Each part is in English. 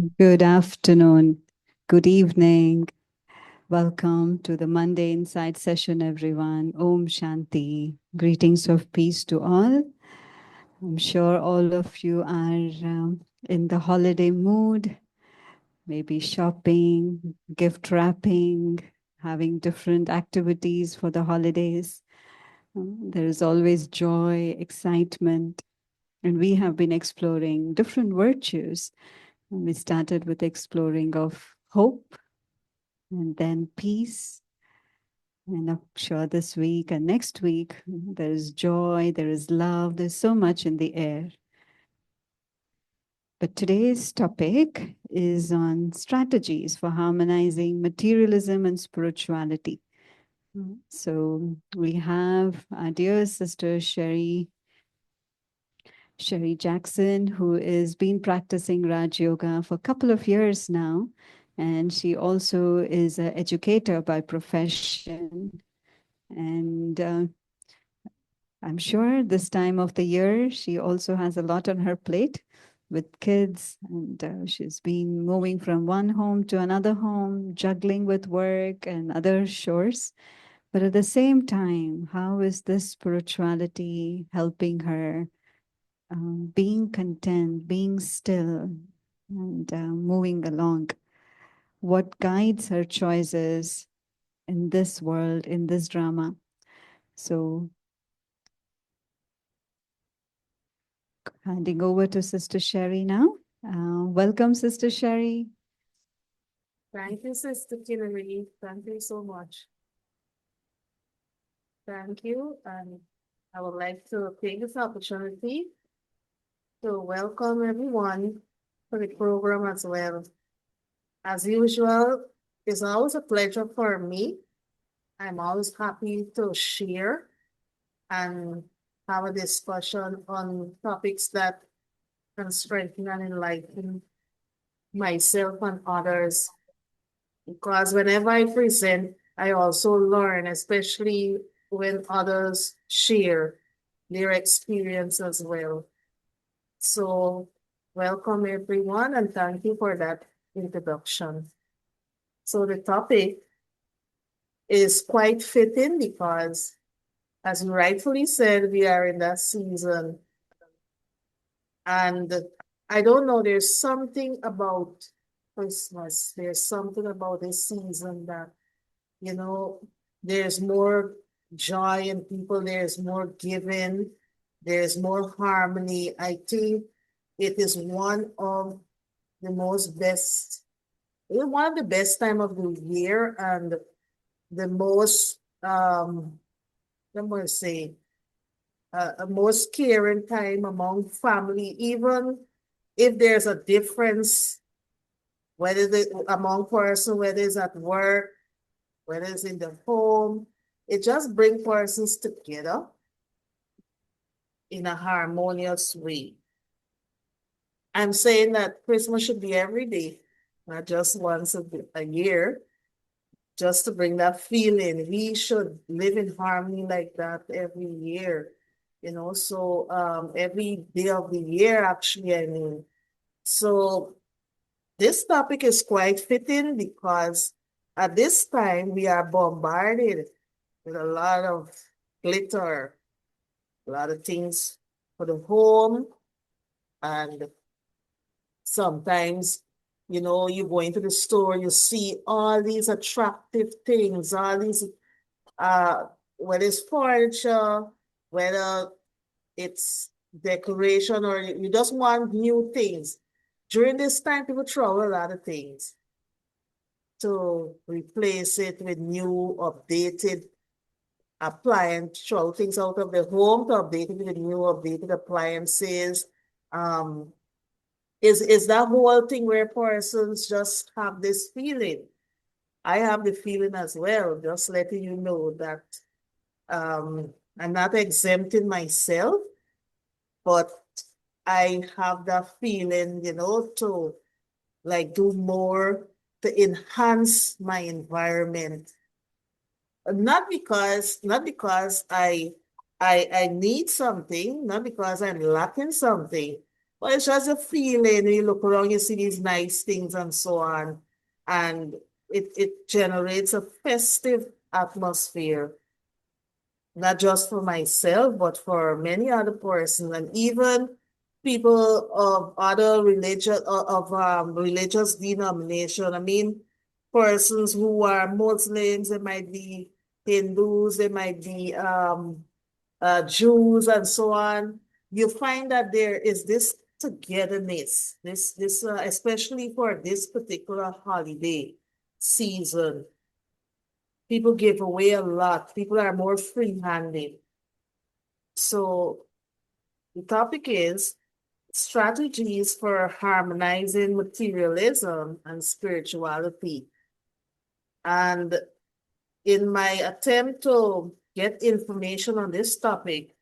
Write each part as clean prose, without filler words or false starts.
Good afternoon, good evening. Welcome to the Monday Insight session, everyone. Om Shanti. Greetings of peace to all. I'm sure all of you are in the holiday mood, maybe shopping, gift wrapping, having different activities for the holidays. There is always joy, excitement, and we have been exploring different virtues. We started with exploring of hope and then peace. And I'm sure this week and next week, there is joy, there is love, there's so much in the air. But today's topic is on strategies for harmonizing materialism and spirituality. So we have our dear sister Sherry Jackson, who has been practicing Raj Yoga for a couple of years now. And she also is an educator by profession. And I'm sure this time of the year, she also has a lot on her plate with kids. And she's been moving from one home to another home, juggling with work and other chores. But at the same time, how is this spirituality helping her being content, being still, and moving along? What guides her choices in this world, in this drama? So, handing over to Sister Sherry now. Welcome, Sister Sherry. Thank you, Sister Kinnery. Thank you so much. Thank you. And I would like to take this opportunity to welcome everyone to the program as well. As usual, it's always a pleasure for me. I'm always happy to share and have a discussion on topics that can strengthen and enlighten myself and others. Because whenever I present, I also learn, especially when others share their experience as well. So, welcome everyone, and thank you for that introduction. So, the topic is quite fitting because, as you rightfully said, we are in that season. And I don't know, there's something about Christmas, there's something about this season that you know, there's more joy in people, there's more giving, there's more harmony. I think it is the most best, one of the best time of the year and the most, I'm going to say, a most caring time among family, even if there's a difference, whether among person, whether it's at work, whether it's in the home, it just brings persons together in a harmonious way. I'm saying that Christmas should be every day, not just once a year, just to bring that feeling. We should live in harmony like that every year, so every day of the year, actually, I mean. So this topic is quite fitting because at this time we are bombarded with a lot of glitter, a lot of things for the home. And sometimes, you go into the store, you see all these attractive things, all these, uh, whether it's furniture, whether it's decoration, or you just want new things. During this time, people throw a lot of things to replace it with new, updated appliance, throw things out of the home to update it with new updated appliances. Um, is that whole thing where persons just have this feeling. I have the feeling as well, just letting you know that I'm not exempting myself, but I have that feeling, to like do more to enhance my environment. Not because I need something, not because I'm lacking something, Well, it's just a feeling. You look around, you see these nice things and so on, and it generates a festive atmosphere, not just for myself, but for many other persons, and even people of other religion of religious denomination. I mean, persons who are Muslims, they might be Hindus, they might be Jews, and so on. You find that there is this togetherness, this especially for this particular holiday season. People give away a lot. People are more free-handed. So the topic is strategies for harmonizing materialism and spirituality. And in my attempt to get information on this topic,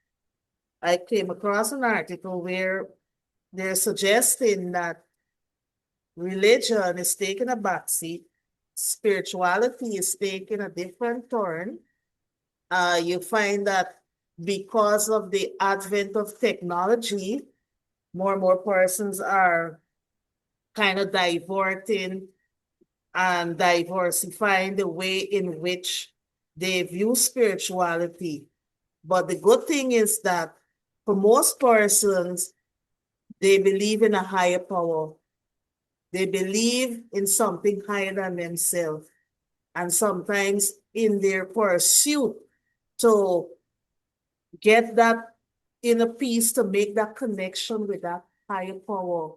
I came across an article where they're suggesting that religion is taking a backseat, spirituality is taking a different turn. You find that because of the advent of technology, more and more persons are kind of diverting and diversifying the way in which they view spirituality. But the good thing is that for most persons, they believe in a higher power. They believe in something higher than themselves. And sometimes in their pursuit to get that inner peace, to make that connection with that higher power,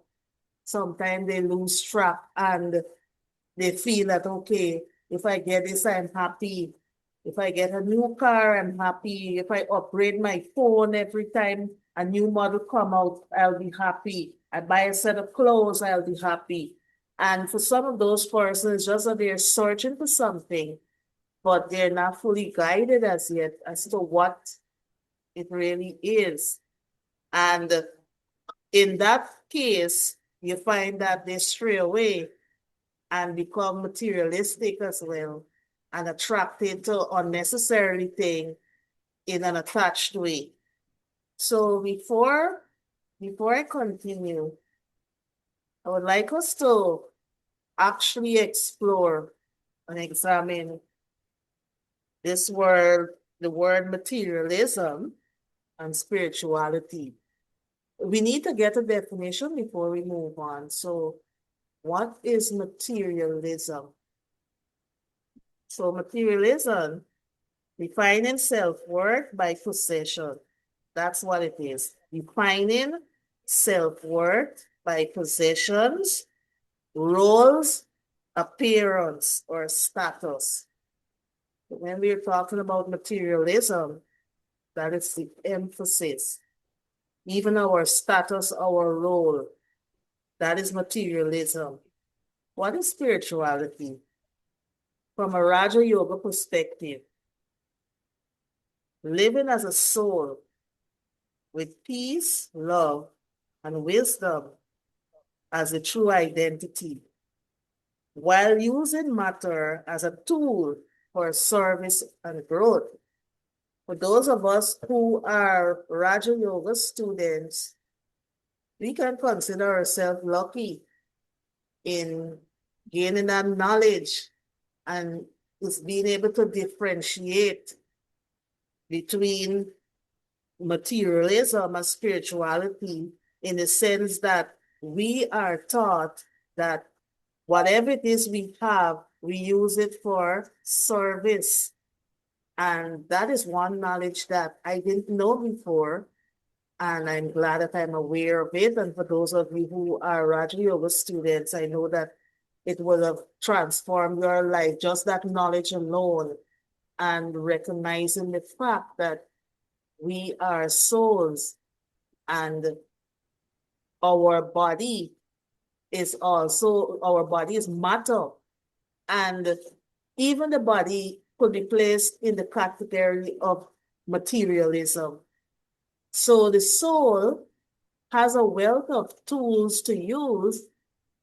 sometimes they lose track and they feel that, okay, if I get this, I'm happy. If I get a new car, I'm happy. If I upgrade my phone every time a new model come out, I'll be happy. I buy a set of clothes, I'll be happy. And for some of those persons, just that they're searching for something, but they're not fully guided as yet as to what it really is. And in that case, you find that they stray away and become materialistic as well and attracted to unnecessary things in an attached way. So before I continue, I would like us to actually explore and examine this word, the word materialism and spirituality. We need to get a definition before we move on. So what is materialism? So materialism, defining self-worth by possession. That's what it is. Defining self-worth by possessions, roles, appearance, or status. When we're talking about materialism, that is the emphasis. Even our status, our role, that is materialism. What is spirituality? From a Raja Yoga perspective, living as a soul with peace, love, and wisdom as a true identity, while using matter as a tool for service and growth. For those of us who are Raja Yoga students, we can consider ourselves lucky in gaining that knowledge and is being able to differentiate between materialism and spirituality in the sense that we are taught that whatever it is we have, we use it for service. And that is one knowledge that I didn't know before. And I'm glad that I'm aware of it. And for those of you who are Raja Yoga students, I know that it will have transformed your life, just that knowledge alone, and recognizing the fact that we are souls and our body our body is matter. And even the body could be placed in the category of materialism. So the soul has a wealth of tools to use,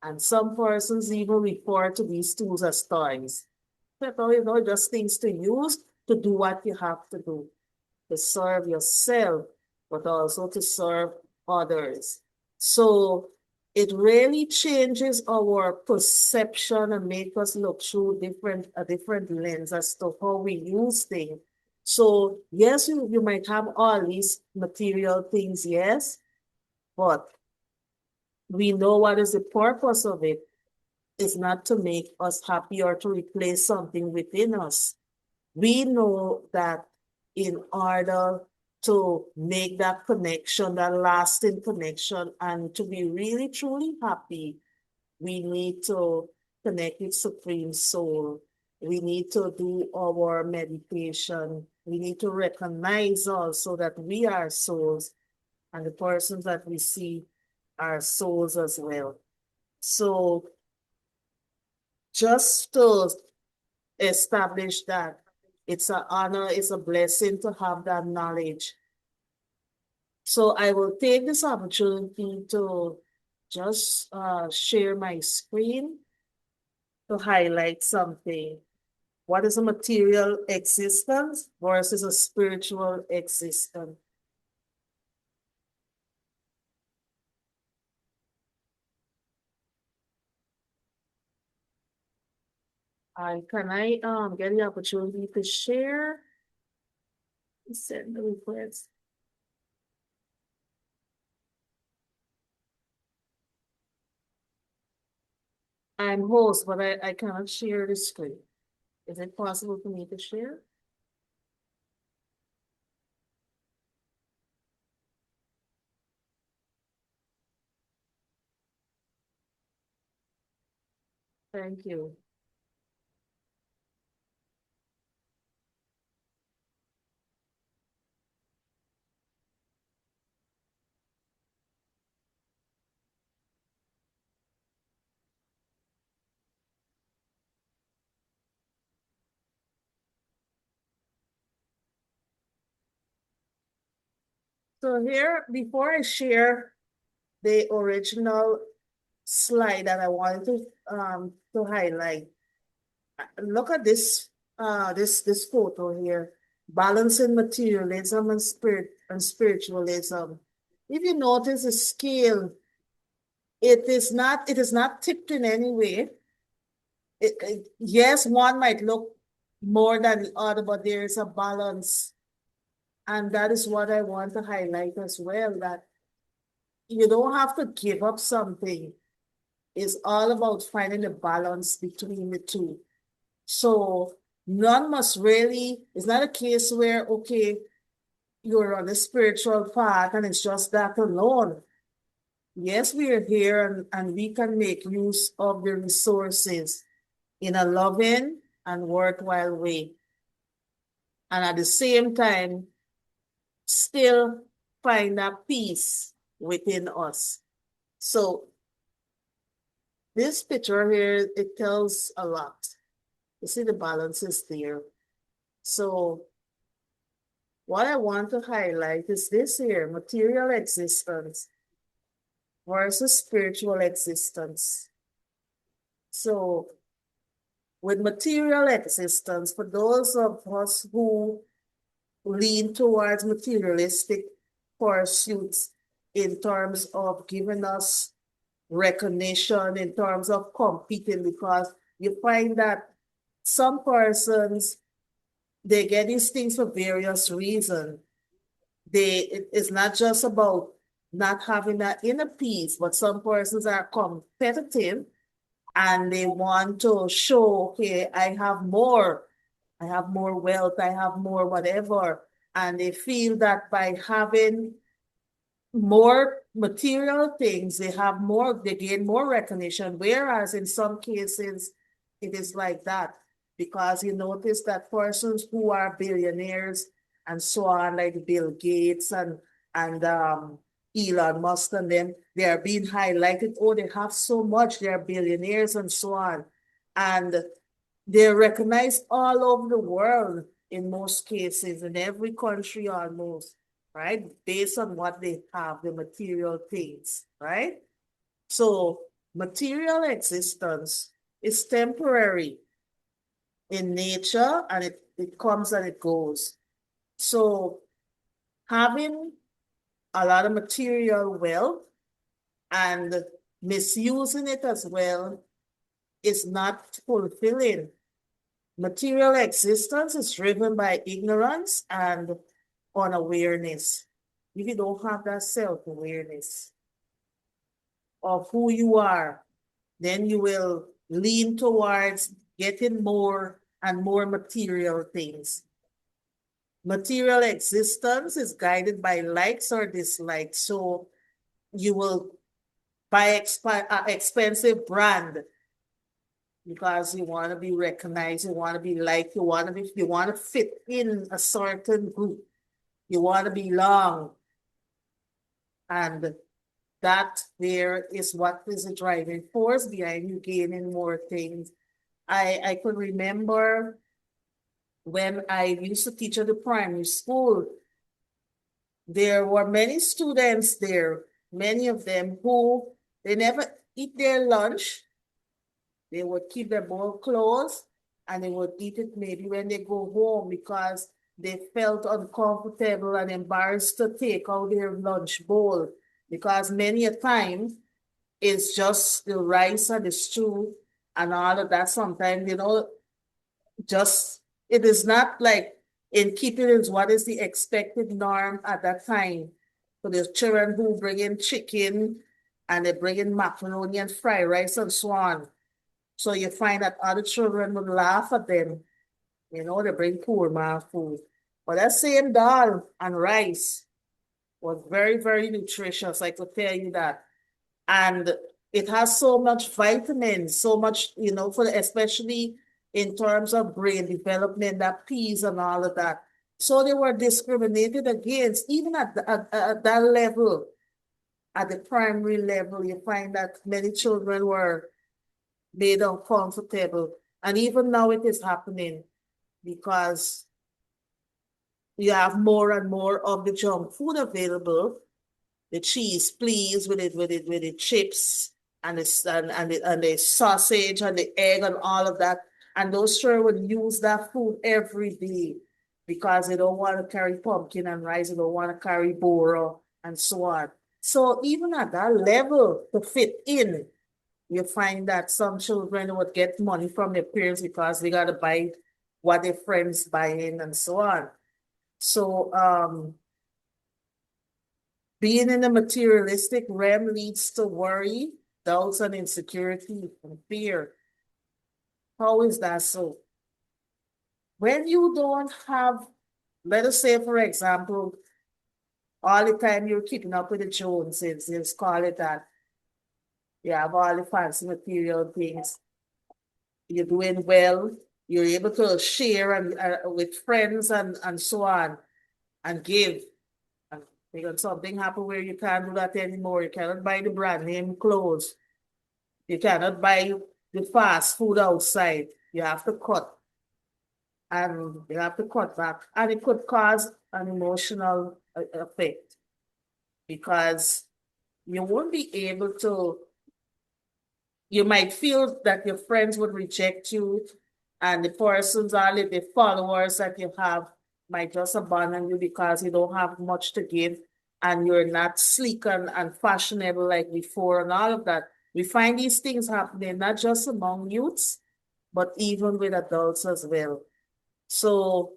and some persons even refer to these tools as toys. But, just things to use to do what you have to do, to serve yourself, but also to serve others. So it really changes our perception and make us look through a different lens as to how we use things. So yes, you might have all these material things, yes, but we know what is the purpose of it. It's not to make us happy or to replace something within us. We know that in order to make that connection, that lasting connection, and to be really truly happy, we need to connect with Supreme Soul. We need to do our meditation. We need to recognize also that we are souls and the persons that we see are souls as well. So just to establish that it's an honor, it's a blessing to have that knowledge. So I will take this opportunity to just share my screen to highlight something. What is a material existence versus a spiritual existence? Can I get the opportunity to share? Send the request. I'm host, but I cannot share the screen. Is it possible for me to share? Thank you. So here, before I share the original slide that I wanted to highlight, look at this photo here, balancing materialism and spiritualism. If you notice the scale, it is not tipped in any way. Yes, one might look more than the other, but there is a balance. And that is what I want to highlight as well, that you don't have to give up something. It's all about finding the balance between the two. So none must really, it's not a case where, okay, you're on a spiritual path and it's just that alone. Yes, we are here and we can make use of the resources in a loving and worthwhile way. And at the same time, still find that peace within us. So this picture here, it tells a lot. You see the balance is there. So what I want to highlight is this here, material existence versus spiritual existence. So with material existence, for those of us who lean towards materialistic pursuits in terms of giving us recognition, in terms of competing, because you find that some persons, they get these things for various reasons. It's not just about not having that inner peace, but some persons are competitive and they want to show, okay, I have more wealth, I have more whatever. And they feel that by having more material things, they gain more recognition. Whereas in some cases, it is like that. Because you notice that persons who are billionaires and so on, like Bill Gates and Elon Musk and them, they are being highlighted. Oh, they have so much, they're billionaires and so on. And they're recognized all over the world in most cases, in every country almost, right? Based on what they have, the material things, right? So material existence is temporary in nature and it comes and it goes. So having a lot of material wealth And misusing it as well is not fulfilling. Material existence is driven by ignorance and unawareness. If you don't have that self-awareness of who you are, then you will lean towards getting more and more material things. Material existence is guided by likes or dislikes. So you will buy expensive brand because you want to be recognized, you want to be liked, you want to fit in a certain group, you want to belong, and that there is what is the driving force behind you gaining more things. I could remember when I used to teach at the primary school, there were many students there, many of them who they never eat their lunch. They would keep their bowl closed and they would eat it maybe when they go home because they felt uncomfortable and embarrassed to take out their lunch bowl because many a time it's just the rice and the stew and all of that. Sometimes, just it is not like in keeping with what is the expected norm at that time. So there's children who bring in chicken and they bring in macaroni and fried rice and so on. So you find that other children would laugh at them. They bring poor man food. But that same dal and rice was very, very nutritious. I could tell you that. And it has so much vitamins, so much, especially in terms of brain development, that peas and all of that. So they were discriminated against, even at that level, at the primary level, you find that many children were made uncomfortable. And even now it is happening because you have more and more of the junk food available. The cheese, please, with the chips and the sausage and the egg and all of that. And those children would use that food every day because they don't want to carry pumpkin and rice, they don't want to carry boro and so on. So even at that level to fit in, you find that some children would get money from their parents because they got to buy what their friends buying and so on. So being in the materialistic realm leads to worry, doubts, and insecurity and fear. How is that so? When you don't have, let us say, for example, all the time you're keeping up with the Joneses, let's call it that. You have all the fancy material things. You're doing well. You're able to share and with friends and so on and give. And because something happen where you can't do that anymore. You cannot buy the brand name clothes. You cannot buy the fast food outside. You have to cut. And you have to cut back. And it could cause an emotional effect because you won't be able to, you might feel that your friends would reject you and the persons or the followers that you have might just abandon you because you don't have much to give and you're not sleek and fashionable like before and all of that. We find these things happening not just among youths, but even with adults as well. So,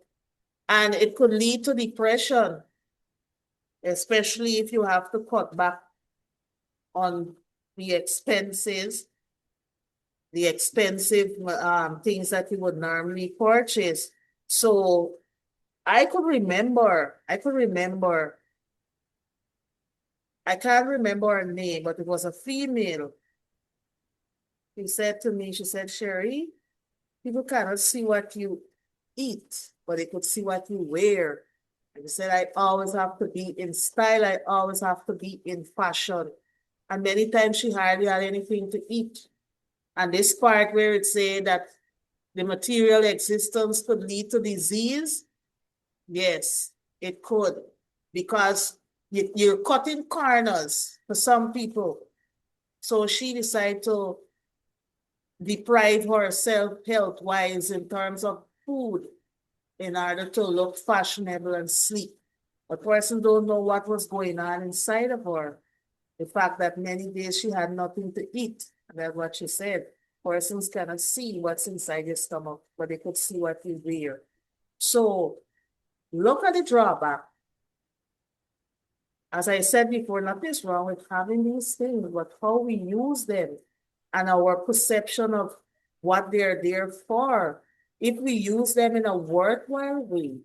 and it could lead to depression, especially if you have to cut back on the expenses, the expensive things that you would normally purchase. So I can't remember her name, but it was a female. She said to me, she said, Sherry, people cannot see what you eat, but they could see what you wear. And she said, I always have to be in style. I always have to be in fashion. And many times she hardly had anything to eat. And this part where it said that the material existence could lead to disease, yes, it could. Because you're cutting corners for some people. So she decided to deprive herself health-wise in terms of food in order to look fashionable and sleek. But person don't know what was going on inside of her. The fact that many days she had nothing to eat. That's what she said. Persons cannot see what's inside your stomach, but they could see what you wear. So look at the drawback. As I said before, nothing is wrong with having these things, but how we use them and our perception of what they're there for. If we use them in a worthwhile way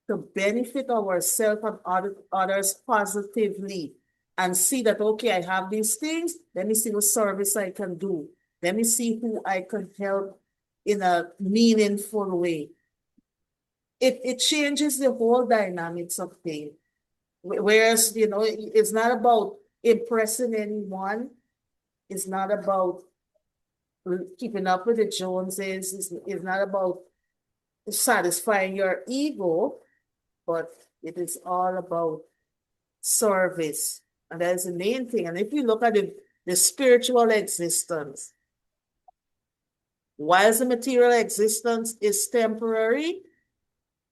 to benefit ourselves and others positively, and see that, okay, I have these things, let me see what service I can do. Let me see who I can help in a meaningful way. It changes the whole dynamics of things. Whereas, it's not about impressing anyone. It's not about keeping up with the Joneses. It's not about satisfying your ego, but it is all about service. And that is the main thing. And if you look at the spiritual existence, whilst the material existence is temporary,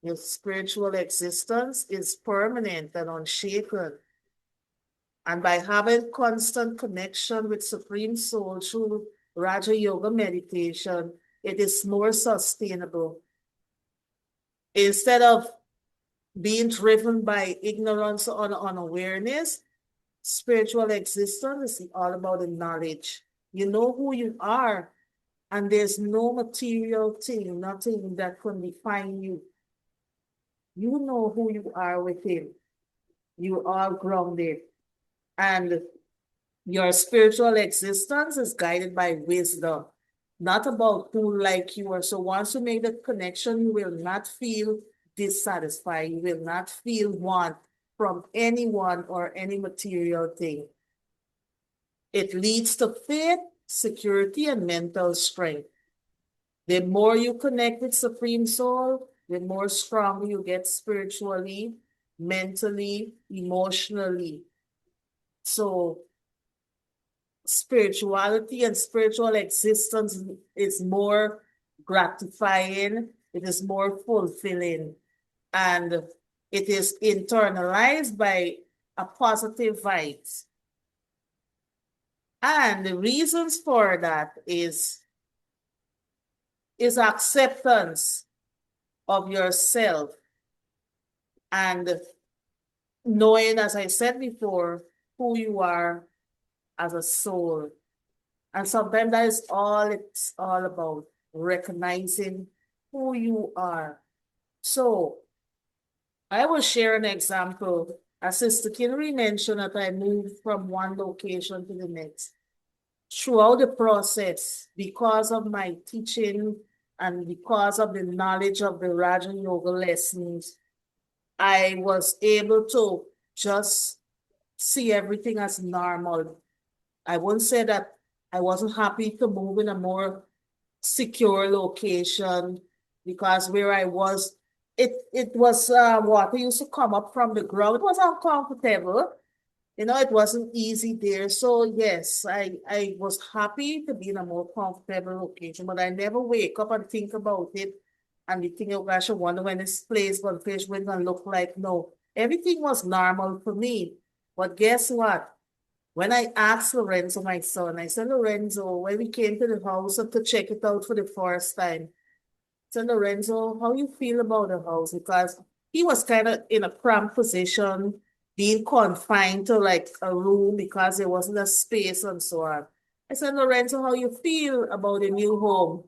the spiritual existence is permanent and unshaken. And by having constant connection with Supreme Soul through Raja Yoga meditation, it is more sustainable. Instead of being driven by ignorance or unawareness, spiritual existence is all about the knowledge. You know who you are, and there's no material thing, nothing that can define you. You know who you are within. You are grounded. And your spiritual existence is guided by wisdom, not about who like you are. So once you make that connection, you will not feel dissatisfied. You will not feel want from anyone or any material thing. It leads to faith, security, and mental strength. The more you connect with Supreme Soul, the more strong you get spiritually, mentally, emotionally. So spirituality and spiritual existence is more gratifying, it is more fulfilling, and it is internalized by a positive vibes. And the reasons for that is acceptance of yourself and knowing, as I said before, who you are as a soul. And sometimes that is all it's all about, recognizing who you are. So I will share an example. As Sister Kinnery mentioned, that I moved from one location to the next. Throughout the process, because of my teaching and because of the knowledge of the Raja Yoga lessons, I was able to just see everything as normal. I won't say that I wasn't happy to move in a more secure location, because where I was, it was water used to come up from the ground. It was uncomfortable. It wasn't easy there. So yes, I was happy to be in a more comfortable location, but I never wake up and think about it and be thinking, oh gosh, I wonder when this place going to look like. No, everything was normal for me. But guess what? When I asked Lorenzo, my son, I said, Lorenzo, when we came to the house to check it out for the first time, I said, Lorenzo, how you feel about the house? Because he was kind of in a cramped position, being confined to like a room because there wasn't a space and so on. I said, Lorenzo, how you feel about the new home?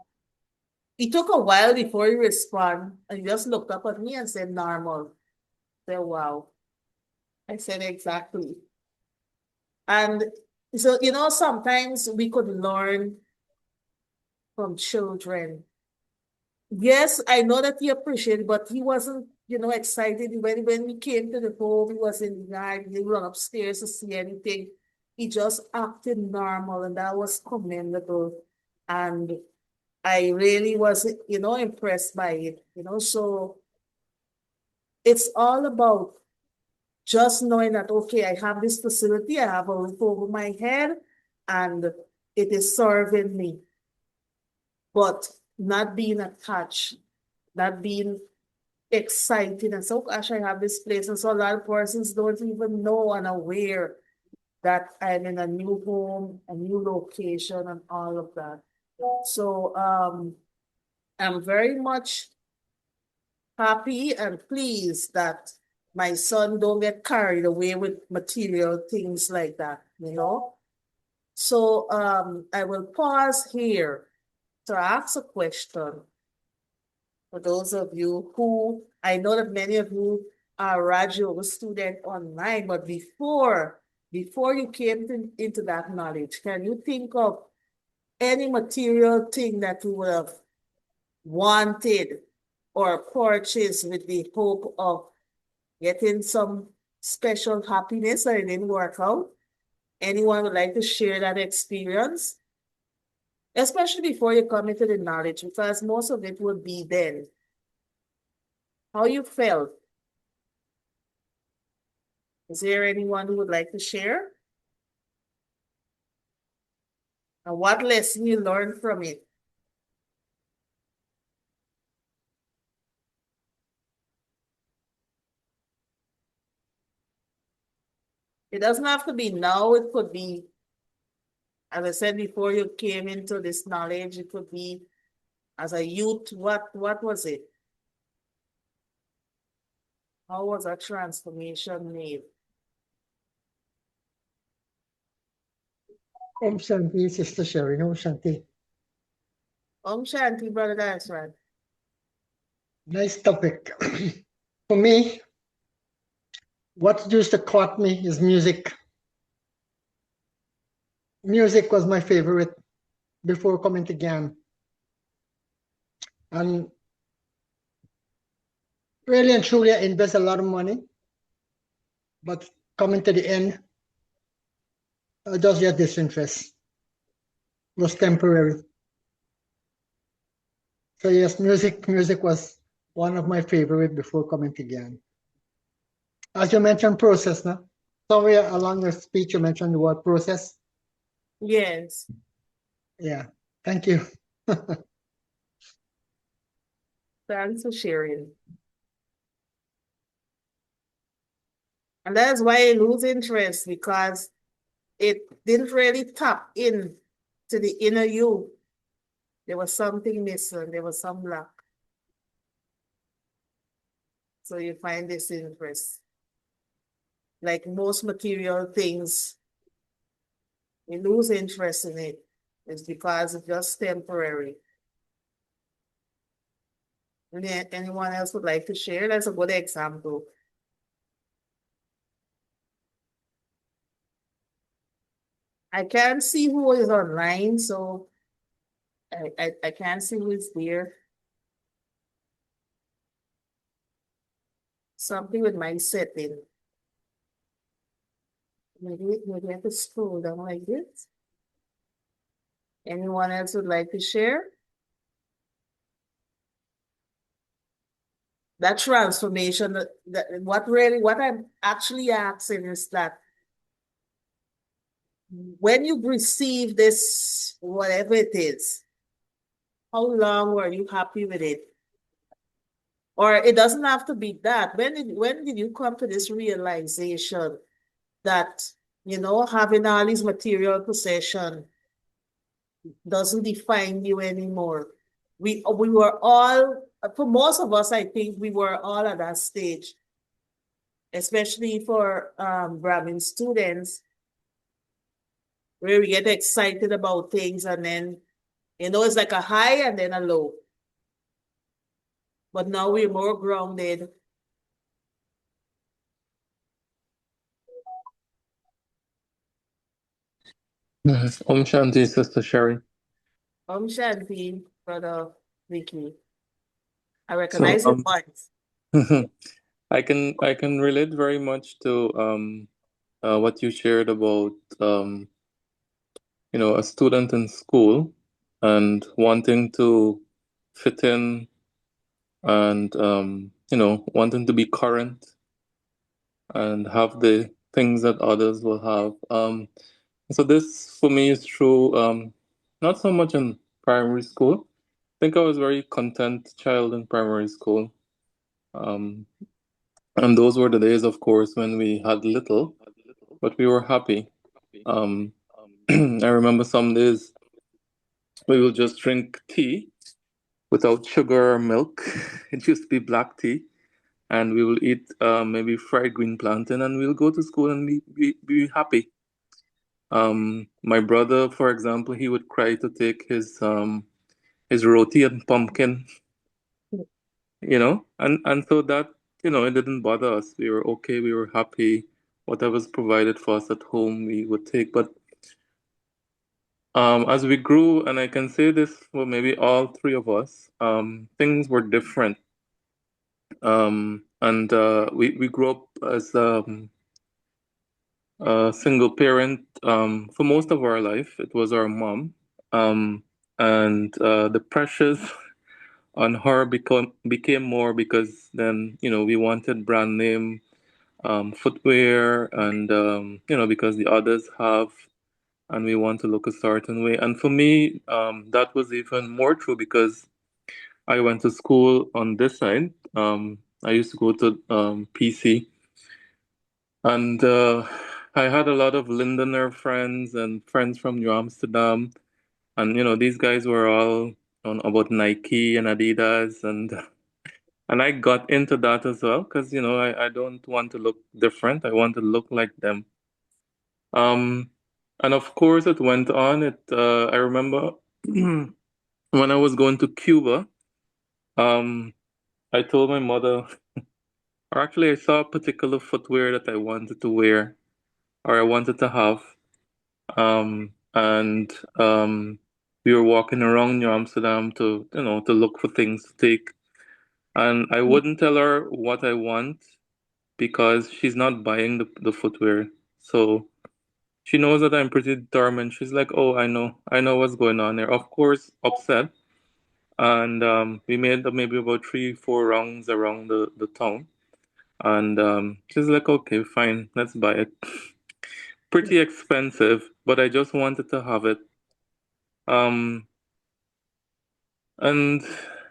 It took a while before he responded, and he just looked up at me and said, normal. I said, wow. I said, exactly. And so, sometimes we could learn from children. Yes, I know that he appreciated, but he wasn't, excited. When we came to the home, he was in the yard, he didn't run upstairs to see anything. He just acted normal, and that was commendable. And I really was, impressed by it, so it's all about just knowing that, okay, I have this facility, I have a roof over my head, and it is serving me. But not being attached, not being excited and so, gosh, I have this place. And so a lot of persons don't even know and aware that I'm in a new home, a new location, and all of that. So I'm very much happy and pleased that my son don't get carried away with material things like that, you know. So I will pause here to ask a question for those of you who I know that many of you are Raj Yoga student online, but before you came into that knowledge, can you think of any material thing that you would have wanted or purchased with the hope of getting some special happiness that it didn't work out? Anyone would like to share that experience? Especially before you come into the knowledge, because most of it will be then. How you felt? Is there anyone who would like to share? And what lesson you learned from it? It doesn't have to be now, it could be, as I said before you came into this knowledge, it could be as a youth. What was it? How was that transformation made? Om Shanti, Sister Sherry. Om Shanti. Om Shanti, Brother Dasran. Nice topic. For me, what used to caught me is music. Music was my favorite before coming to GAN. And really and truly, I invest a lot of money. But coming to the end, I just get disinterest. It was temporary. So yes, music was one of my favorite before coming to GAN. As you mentioned, process, no? Somewhere along your speech, you mentioned the word process. Yes. Yeah, thank you. Thanks for sharing. And that's why I lose interest, because it didn't really tap in to the inner you. There was something missing, there was some lack. So you find this interest. Like most material things, you lose interest in it. It's because it's just temporary. Anyone else would like to share? That's a good example. I can't see who is online, so I can't see who is there. Something with my setting. Maybe I have to scroll down like this. Anyone else would like to share? That transformation, what I'm actually asking is that when you receive this, whatever it is, how long were you happy with it? Or it doesn't have to be that. When did you come to this realization that, having all these material possession doesn't define you anymore? We were all, for most of us, I think we were all at that stage, especially for Brahmin students, where we get excited about things and then, it's like a high and then a low. But now we're more grounded. Om Shanti, Sister Sherry. Om Shanti, Brother Vicky. I So recognize your voice. I can relate very much to what you shared about a student in school and wanting to fit in and wanting to be current and have the things that others will have. So this for me is true, not so much in primary school. I think I was a very content child in primary school. Um, and those were the days, of course, when we had little, but we were happy. Um, I remember some days we will just drink tea without sugar or milk. It used to be black tea. And we will eat maybe fried green plantain and we'll go to school and be happy. My brother, for example, he would cry to take his roti and pumpkin, and so that, it didn't bother us. We were okay, we were happy. Whatever's provided for us at home, we would take. But as we grew, and I can say this for maybe all three of us, things were different. And we grew up as a single parent for most of our life. It was our mom. Um, and the pressures on her became more because then, we wanted brand name footwear and, because the others have, and we want to look a certain way. And for me, that was even more true because I went to school on this side. I used to go to PC, and I had a lot of Lindoner friends and friends from New Amsterdam. And, these guys were all on about Nike and Adidas. And I got into that as well because, I don't want to look different. I want to look like them. Um, and of course, it went on. I remember when I was going to Cuba, um, I told my mother, or actually, I saw a particular footwear that I wanted to wear or I wanted to have. And we were walking around New Amsterdam to look for things to take. And I wouldn't tell her what I want because she's not buying the footwear. So she knows that I'm pretty determined. She's like, "Oh, I know what's going on there." Of course, upset. And we made maybe about 3, 4 rounds around the town. And she's like, "Okay, fine, let's buy it." Pretty expensive, but I just wanted to have it. Um, And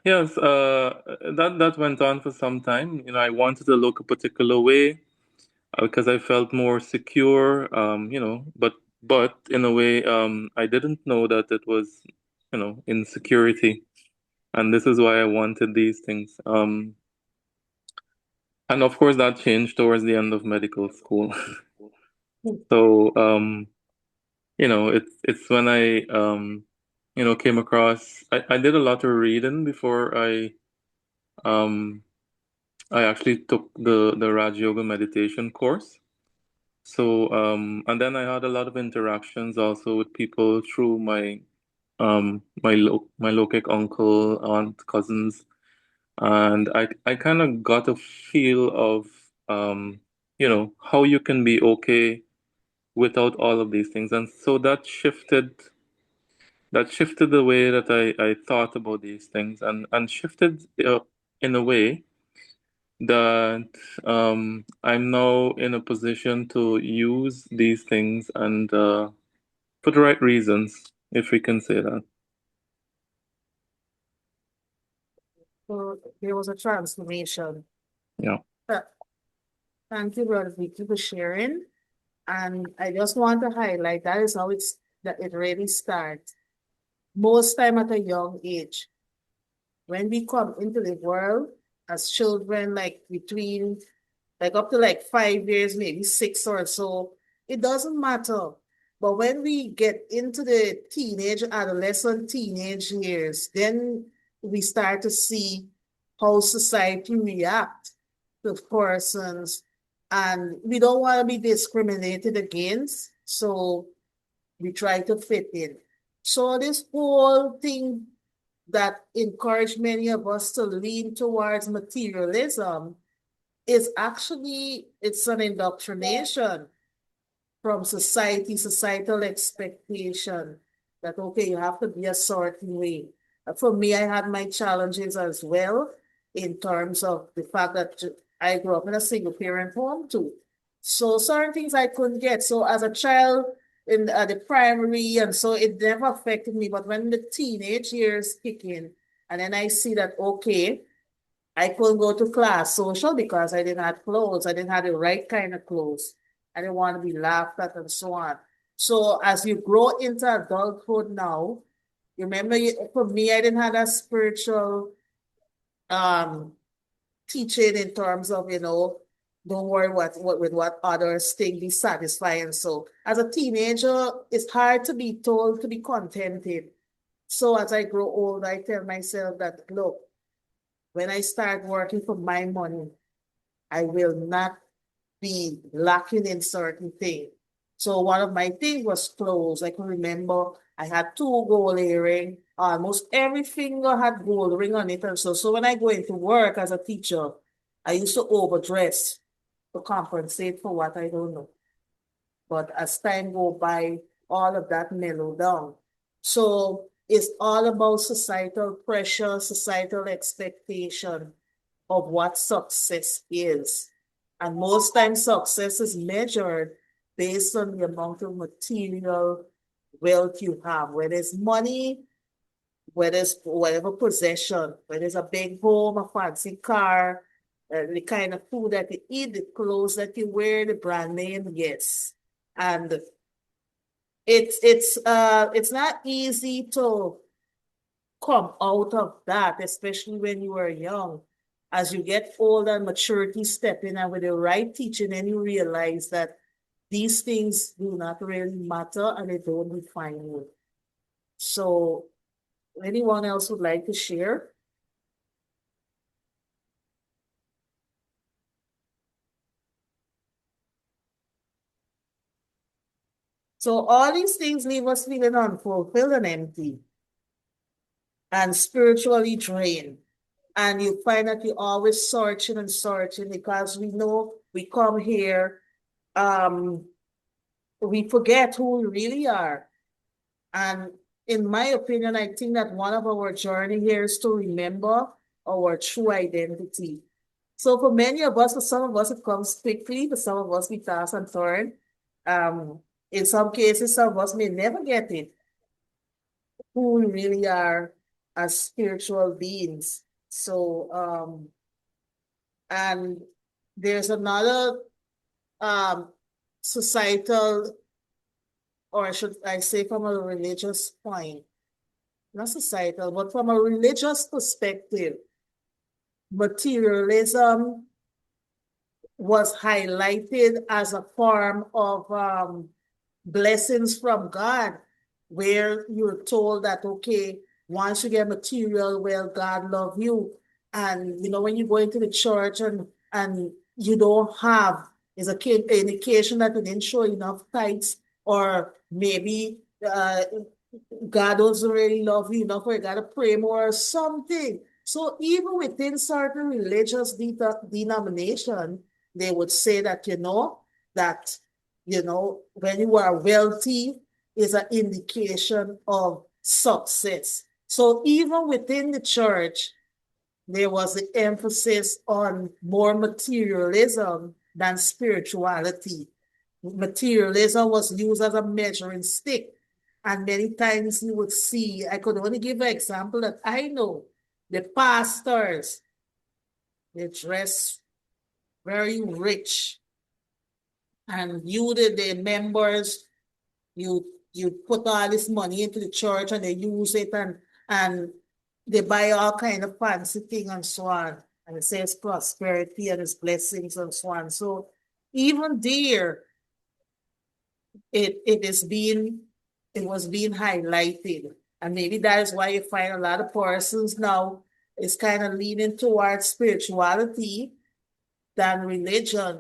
yes, that went on for some time. I wanted to look a particular way because I felt more secure. But in a way, I didn't know that it was, insecurity, and this is why I wanted these things. And of course, that changed towards the end of medical school. So, it's when I came across. I did a lot of reading before um. I actually took the Raj Yoga meditation course. So, and then I had a lot of interactions also with people through my Lokik uncle, aunt, cousins, and I kind of got a feel of how you can be okay without all of these things, and so that shifted the way that I thought about these things, and shifted in a way that I'm now in a position to use these things and for the right reasons, if we can say that. So there was a transformation. Yeah. Uh, Thank you, Brother Vicky, for sharing. And I just want to highlight that is how that it really starts. Most time at a young age. When we come into the world as children, like between like up to like 5 years, maybe 6 or so, it doesn't matter. But when we get into the teenage years, then we start to see how society react to persons, and we don't want to be discriminated against, so we try to fit in. So this whole thing that encouraged many of us to lean towards materialism is actually it's an indoctrination from societal expectation that okay, you have to be a certain way. For me, I had my challenges as well in terms of the fact that I grew up in a single parent home too. So certain things I couldn't get. So as a child in the primary, and so it never affected me. But when the teenage years kick in, and then I see that okay, I couldn't go to class social because I didn't have clothes. I didn't have the right kind of clothes. I didn't want to be laughed at and so on. So as you grow into adulthood now, remember, for me, I didn't have a spiritual um teaching in terms of, don't worry with what others think, be satisfied. So as a teenager, it's hard to be told to be contented. So as I grow old, I tell myself that, look, when I start working for my money, I will not be lacking in certain things. So one of my things was clothes. I can remember I had two gold earrings. Almost every finger had gold ring on it. And so when I go into work as a teacher, I used to overdress to compensate for what I don't know. But as time go by, all of that mellow down. So it's all about societal pressure, societal expectation of what success is. And most times success is measured based on the amount of material wealth you have, whether it's money, whether it's whatever possession, whether it's a big home, a fancy car, the kind of food that you eat, the clothes that you wear, the brand name, yes. And it's not easy to come out of that, especially when you are young. As you get older and maturity step in, and with the right teaching, then you realize that these things do not really matter and they don't define you. So anyone else would like to share? So all these things leave us feeling unfulfilled and empty and spiritually drained. And you find that you're always searching and searching, because we know we come here, we forget who we really are. And in my opinion, I think that one of our journey here is to remember our true identity. So for many of us, for some of us, it comes quickly. For some of us, we toss and turn. In some cases, some of us may never get it, who we really are as spiritual beings. So, and there's another societal, or should I say from a religious point, not societal, but from a religious perspective, materialism was highlighted as a form of blessings from God, where you're told that, okay, once you get material, well, God love you. And, when you go into the church and you don't have, is an indication that you didn't show enough tithes, or maybe God doesn't really love you enough, or you got to pray more or something. So even within certain religious denomination, they would say that, when you are wealthy is an indication of success. So even within the church, there was the emphasis on more materialism than spirituality. Materialism was used as a measuring stick. And many times you would see, I could only give an example that I know, the pastors, they dress very rich. And you, the members, you put all this money into the church and they use it, and they buy all kind of fancy things and so on. And it says prosperity and its blessings and so on. So even there, it was being highlighted. And maybe that is why you find a lot of persons now is kind of leaning towards spirituality than religion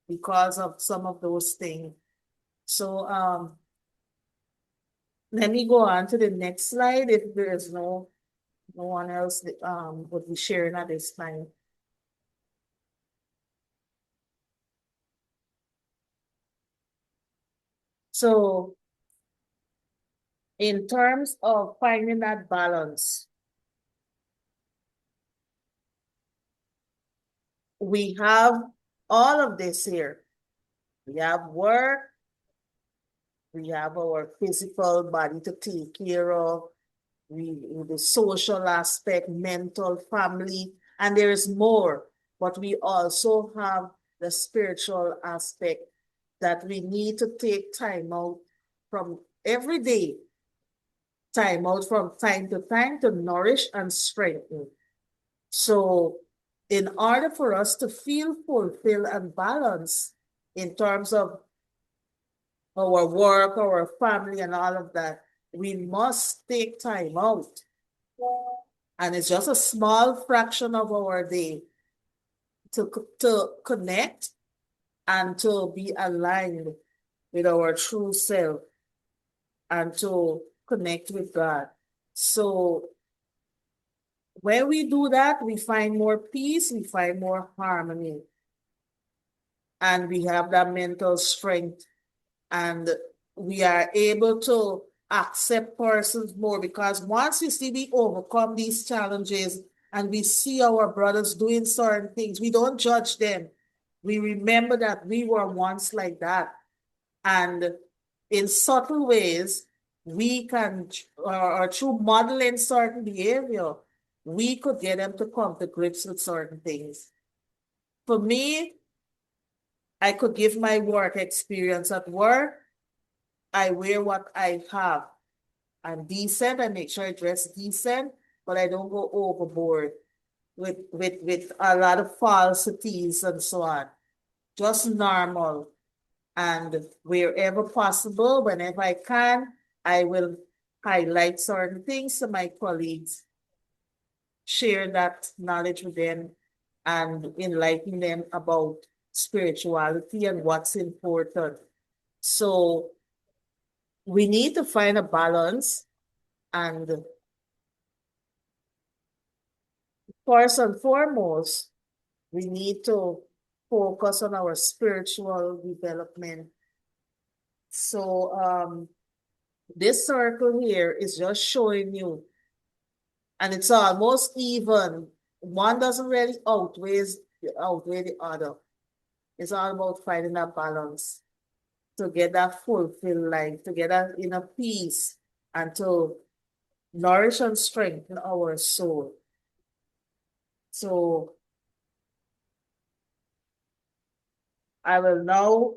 because of some of those things. So let me go on to the next slide if there is no one else would be sharing at this time. So in terms of finding that balance, we have all of this here. We have work, we have our physical body to take care of, the social aspect, mental, family, and there is more. But we also have the spiritual aspect that we need to take time out from every day, time out from time to nourish and strengthen. So in order for us to feel fulfilled and balanced in terms of our work, our family, and all of that, we must take time out. And it's just a small fraction of our day to connect and to be aligned with our true self and to connect with God. So when we do that, we find more peace, we find more harmony, and we have that mental strength, and we are able to accept persons more, because once you see we overcome these challenges and we see our brothers doing certain things, we don't judge them. We remember that we were once like that. And in subtle ways, we can, or through modeling certain behavior, we could get them to come to grips with certain things. For me, I could give my work experience at work. I wear what I have. I'm decent. I make sure I dress decent, but I don't go overboard with a lot of falsities and so on. Just normal. And wherever possible, whenever I can, I will highlight certain things to my colleagues, share that knowledge with them, and enlighten them about spirituality and what's important. So we need to find a balance, and first and foremost, we need to focus on our spiritual development. So this circle here is just showing you, and it's almost even. One doesn't really outweigh the other. It's all about finding that balance to get that fulfilled life, to get that inner peace, and to nourish and strengthen our soul. So I will now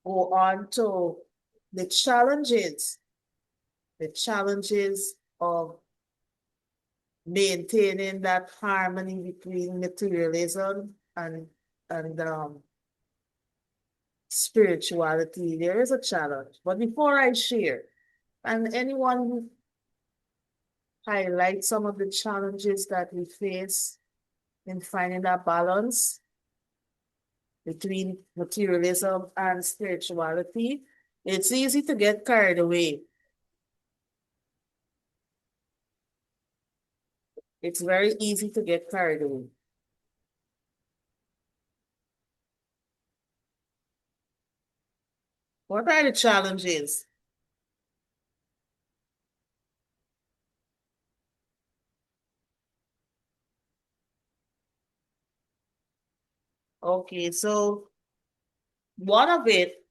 go on to the challenges of maintaining that harmony between materialism and spirituality. There is a challenge. But before I share, and anyone highlight some of the challenges that we face in finding that balance between materialism and spirituality, it's easy to get carried away. It's very easy to get carried away. What are the challenges? Okay, so one of it,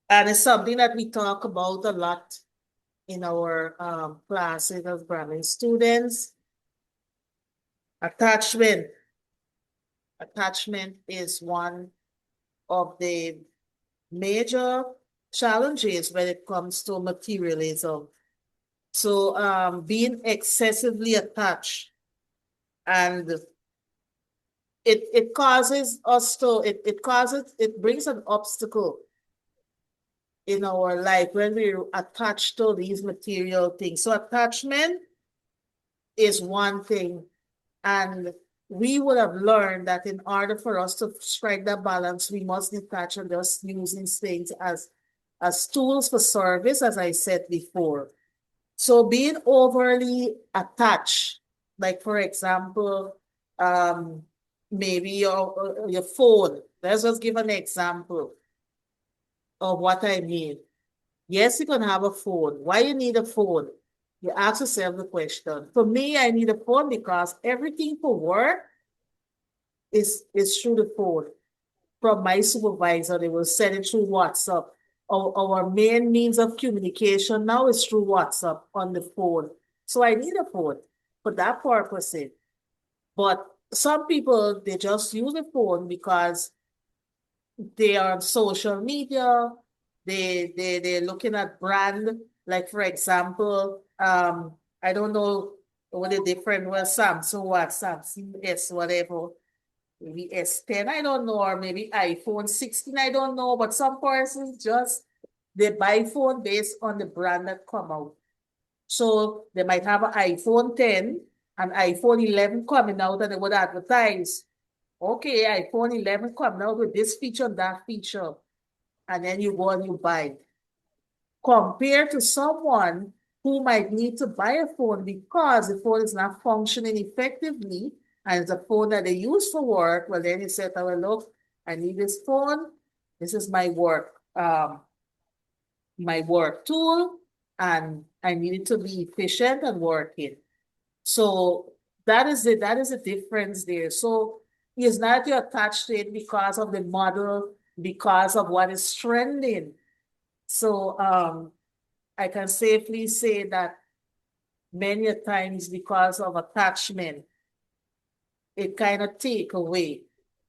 and it's something that we talk about a lot in our classes as Brahmin students, attachment. Attachment is one of the major challenges when it comes to materialism. So being excessively attached, and it causes us to, it brings an obstacle in our life when we're attached to these material things. So attachment is one thing, and we would have learned that in order for us to strike that balance, we must detach and just use these things as tools for service, as I said before. So being overly attached, like for example, maybe your phone. Let's just give an example of what I mean. Yes, you can have a phone. Why you need a phone? You ask yourself the question. For me, I need a phone because everything for work is through the phone. From my supervisor, they will send it through WhatsApp. Our main means of communication now is through WhatsApp on the phone. So I need a phone for that purpose. But some people, they just use the phone because they are on social media, they're looking at brand, like for example, I don't know what the different was, Samsung, what, Samsung S, whatever, maybe S10, I don't know, or maybe iPhone 16, I don't know, but some persons just, they buy phone based on the brand that come out. So they might have an iPhone 10 and iPhone 11 coming out and they would advertise, okay, iPhone 11 coming out with this feature and that feature. And then you go and you buy. Compared to someone who might need to buy a phone because the phone is not functioning effectively and it's a phone that they use for work. Well, then you said, oh, well, look, I need this phone. This is my work tool, and I need it to be efficient and working. So that is it. That is the difference there. So it's not you're attached to it because of the model, because of what is trending. So I can safely say that many a times because of attachment, it kind of take away.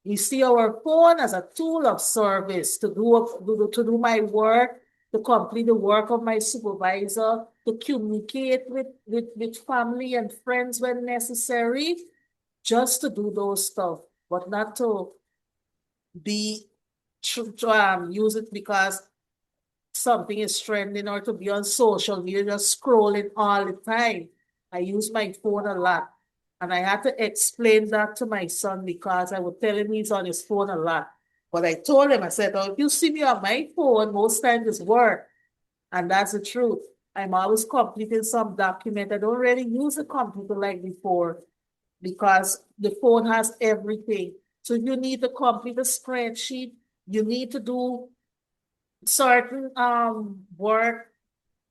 We see our phone as a tool of service to do my work, to complete the work of my supervisor, to communicate with family and friends when necessary, just to do those stuff, but not to be use it because something is trending or to be on social media, just scrolling all the time. I use my phone a lot. And I had to explain that to my son because I would tell him he's on his phone a lot. But I told him, I said, oh, if you see me on my phone, most times it's work. And that's the truth. I'm always completing some document. I don't really use a computer like before because the phone has everything. So if you need to complete a spreadsheet, you need to do certain work,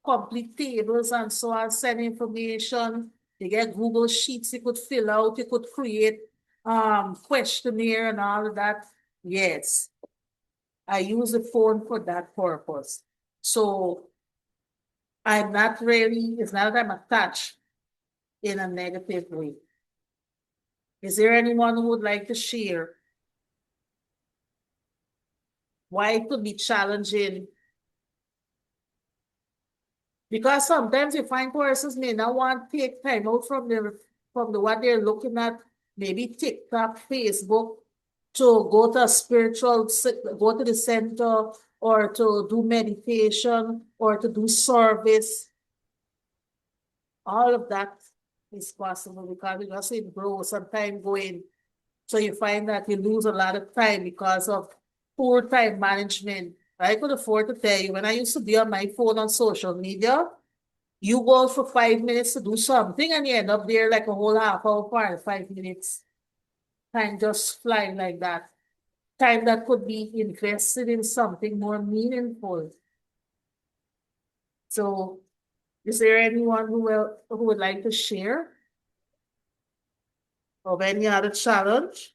complete tables and so on, send information. You get Google Sheets you could fill out, you could create questionnaire and all of that. Yes, I use the phone for that purpose. So I'm not really, it's not that I'm attached in a negative way. Is there anyone who would like to share why it could be challenging? Because sometimes you find persons may not want to take time out from the what they're looking at, maybe TikTok, Facebook, to go to a spiritual, go to the center, or to do meditation, or to do service. All of that is possible because you just in grow some time going. So you find that you lose a lot of time because of poor time management. I could afford to tell you when I used to be on my phone on social media, you go for 5 minutes to do something and you end up there like a whole half hour for 5 minutes. Time just flying like that. Time that could be invested in something more meaningful. So is there anyone who would like to share of any other challenge?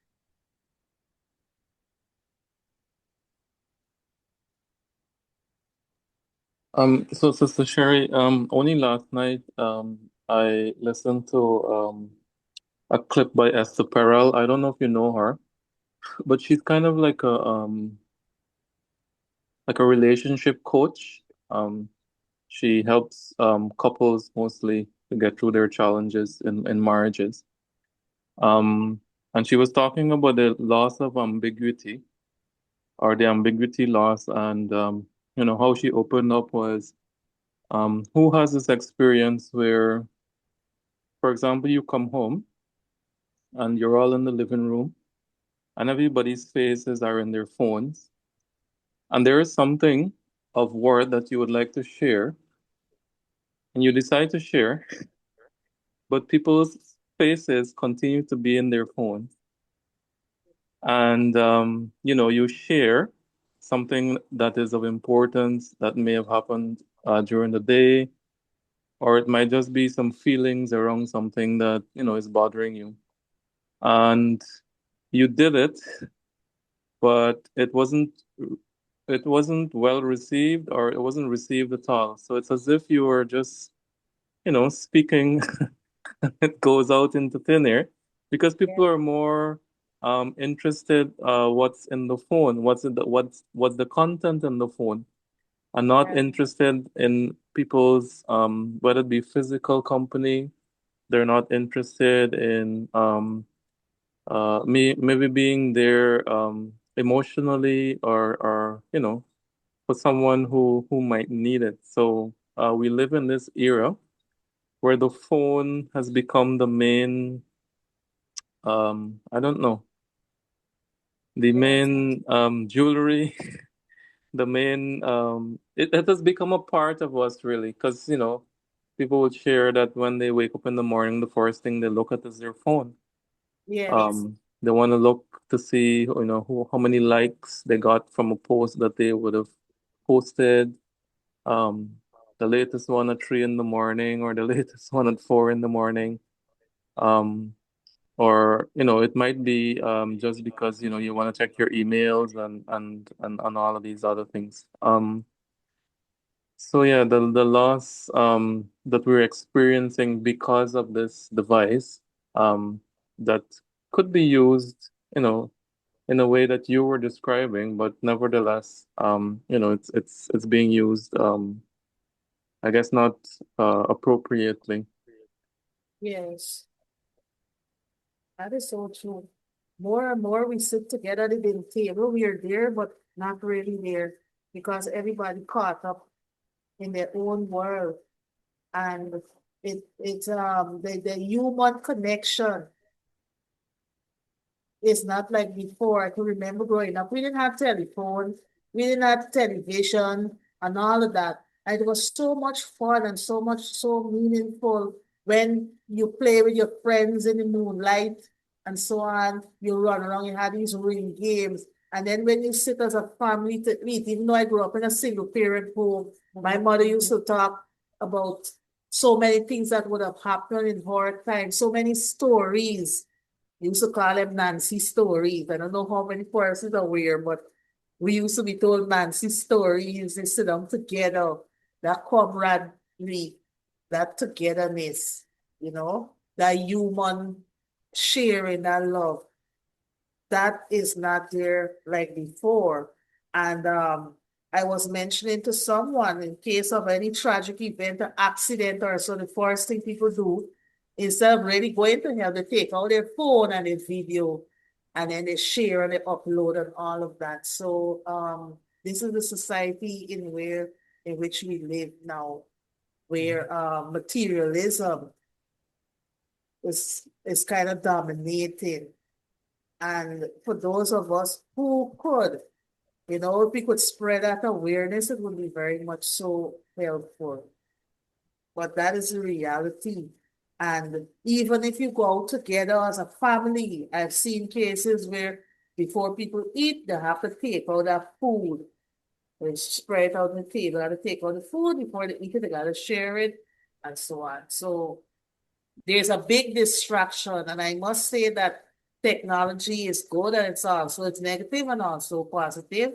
So Sister Sherry, only last night, I listened to a clip by Esther Perel. I don't know if you know her, but she's kind of like a relationship coach. She helps couples mostly to get through their challenges in marriages. Um, and she was talking about the loss of ambiguity or the ambiguity loss, and how she opened up was who has this experience where, for example, you come home and you're all in the living room and everybody's faces are in their phones, and there is something of word that you would like to share, and you decide to share, but people's faces continue to be in their phones. And you share something that is of importance that may have happened during the day, or it might just be some feelings around something that is bothering you, and you did it, but it wasn't well received, or it wasn't received at all. So it's as if you were just speaking. It goes out into thin air because people are more interested what's in the phone, what's the content in the phone, are not Yeah. interested in people's whether it be physical company. They're not interested in maybe being there emotionally or for someone who might need it. So we live in this era where the phone has become the main I don't know, the Yes. main jewelry, the main it has become a part of us really, because people would share that when they wake up in the morning, the first thing they look at is their phone. Yes. They want to look to see how many likes they got from a post that they would have posted. Um, the latest one at 3 in the morning, or the latest one at 4 in the morning. Um, or it might be just because you want to check your emails and all of these other things. So yeah, the loss that we're experiencing because of this device that could be used in a way that you were describing, but nevertheless it's being used I guess not appropriately. Yes. That is so true. More and more we sit together at the table. We are there, but not really there because everybody caught up in their own world. And it's the human connection is not like before. I can remember growing up, we didn't have telephone, we didn't have television and all of that. And it was so much fun and so meaningful when you play with your friends in the moonlight and so on. You run around, you had these ring games. And then when you sit as a family to eat, even though I grew up in a single parent home, my mother used to talk about so many things that would have happened in her time, so many stories. We used to call them Nancy stories. I don't know how many persons are aware, but we used to be told Nancy stories. They sit down together, that camaraderie, that togetherness, that human sharing, that love. That is not there like before. And I was mentioning to someone, in case of any tragic event or accident or so, the first thing people do, instead of really going to hell, they take out their phone and they video, and then they share and they upload and all of that. So this is the society in which we live now, where materialism is kind of dominating. And for those of us who could, if we could spread that awareness, it would be very much so helpful. But that is the reality. And even if you go out together as a family, I've seen cases where before people eat, they have to take out their food. They spread it out on the table, they have to take out the food before they eat it, they gotta share it, and so on. So there's a big distraction, and I must say that technology is good and it's negative and also positive,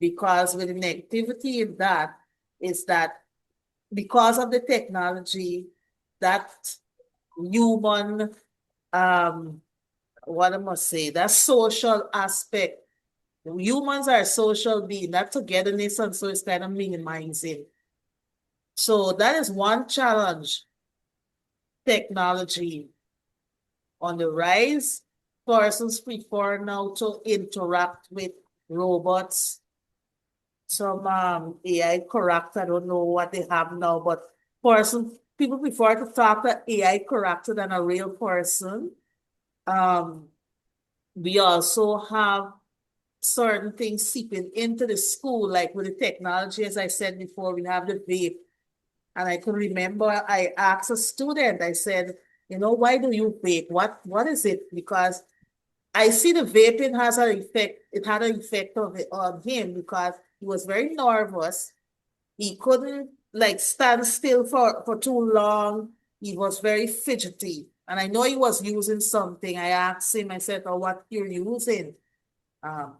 because with the negativity in that is that because of the technology, that human what I must say, that social aspect. Humans are social beings, that togetherness and so is kind of minimizing. So that is one challenge, technology on the rise. Persons prefer now to interact with robots. Some AI character, I don't know what they have now, but people prefer to talk to AI character than a real person. We also have certain things seeping into the school, like with the technology, as I said before, we have the vape. And I can remember I asked a student, I said, why do you vape? What is it? Because I see the vaping has an effect. It had an effect on him because he was very nervous. He couldn't like stand still for too long. He was very fidgety. And I know he was using something. I asked him, I said, oh, what you're using? Um,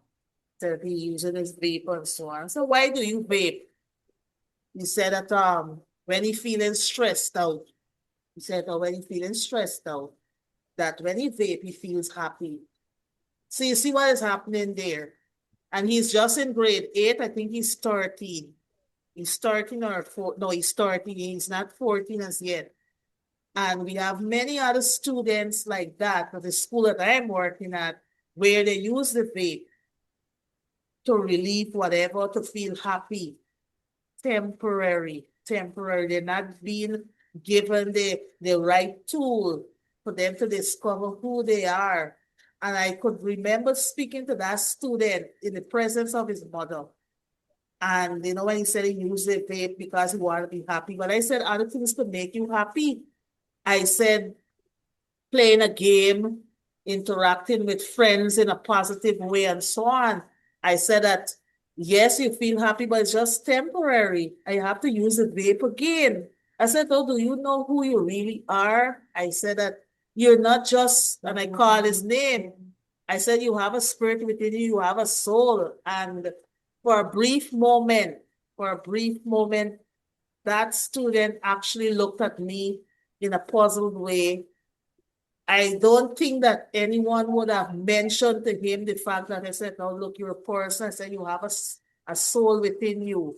said he using his vape and so on. So why do you vape? He said that when he feeling stressed out, he said, oh, when he feeling stressed out, that when he vape, he feels happy. So you see what is happening there. And he's just in grade 8. I think he's 13. He's 13 or 4, no, he's 13, he's not 14 as yet. And we have many other students like that at the school that I'm working at, where they use the vape to relieve whatever, to feel happy. Temporary. They're not being given the right tool for them to discover who they are. And I could remember speaking to that student in the presence of his mother. And you know, when he said he used the vape because he wanted to be happy, but I said other things could make you happy. I said playing a game, interacting with friends in a positive way, and so on. I said that, yes, you feel happy, but it's just temporary. I have to use the vape again. I said, oh, do you know who you really are? I said that you're not just, and I called his name. I said, you have a spirit within you, you have a soul. And for a brief moment, that student actually looked at me in a puzzled way. I don't think that anyone would have mentioned to him the fact that I said, "Now look, you're a person." I said, "You have a soul within you."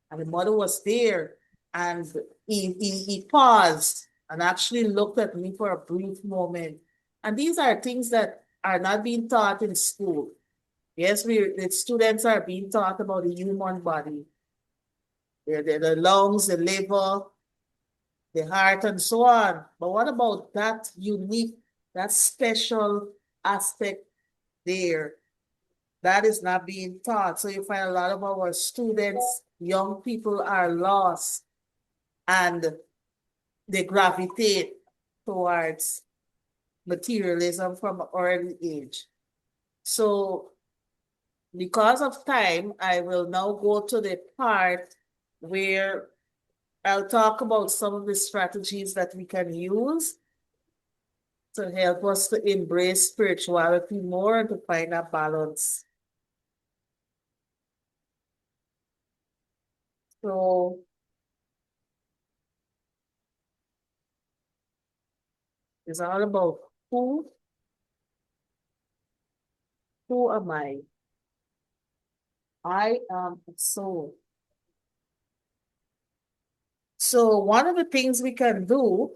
And the mother was there, and he paused and actually looked at me for a brief moment. And these are things that are not being taught in school. Yes, the students are being taught about the human body, the lungs, the liver, the heart, and so on. But what about that unique, that special aspect there? That is not being taught. So you find a lot of our students, young people are lost and they gravitate towards materialism from an early age. So because of time, I will now go to the part where I'll talk about some of the strategies that we can use to help us to embrace spirituality more and to find a balance. So it's all about who am I? I am a soul. So one of the things we can do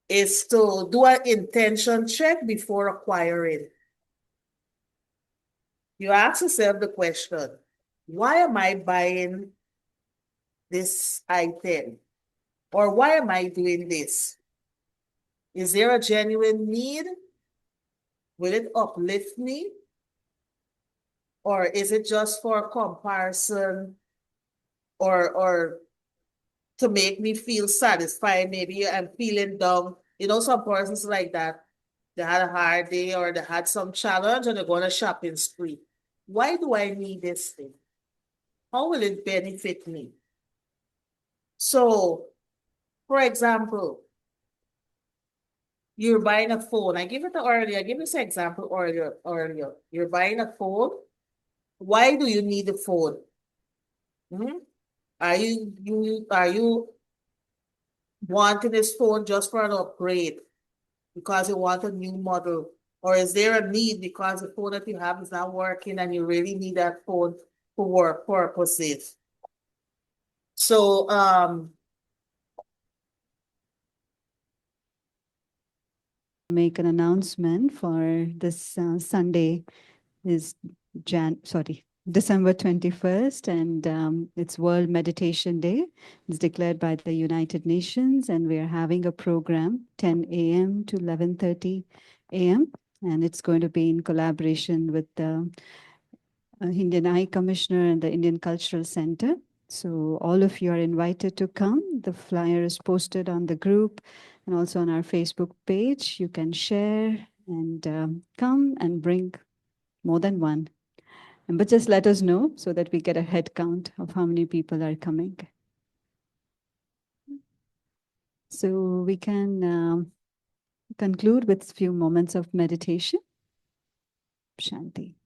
is to do an intention check before acquiring. You ask yourself the question, why am I buying this item? Or why am I doing this? Is there a genuine need? Will it uplift me? Or is it just for comparison or to make me feel satisfied? Maybe I'm feeling down. You know, some persons like that, they had a hard day or they had some challenge and they're going to shopping spree. Why do I need this thing? How will it benefit me? So, for example, you're buying a phone. I gave this example earlier. You're buying a phone. Why do you need a phone? Hmm? Are you wanting this phone just for an upgrade because you want a new model? Or is there a need because the phone that you have is not working and you really need that phone for work purposes? So Make an announcement for this Sunday is December 21st, and it's World Meditation Day. It's declared by the United Nations, and we're having a program 10 a.m. to 11:30 a.m. And it's going to be in collaboration with the Indian High Commissioner and the Indian Cultural Center. So all of you are invited to come. The flyer is posted on the group and also on our Facebook page. You can share and come and bring more than one. But just let us know so that we get a head count of how many people are coming. So we can conclude with a few moments of meditation. Shanti.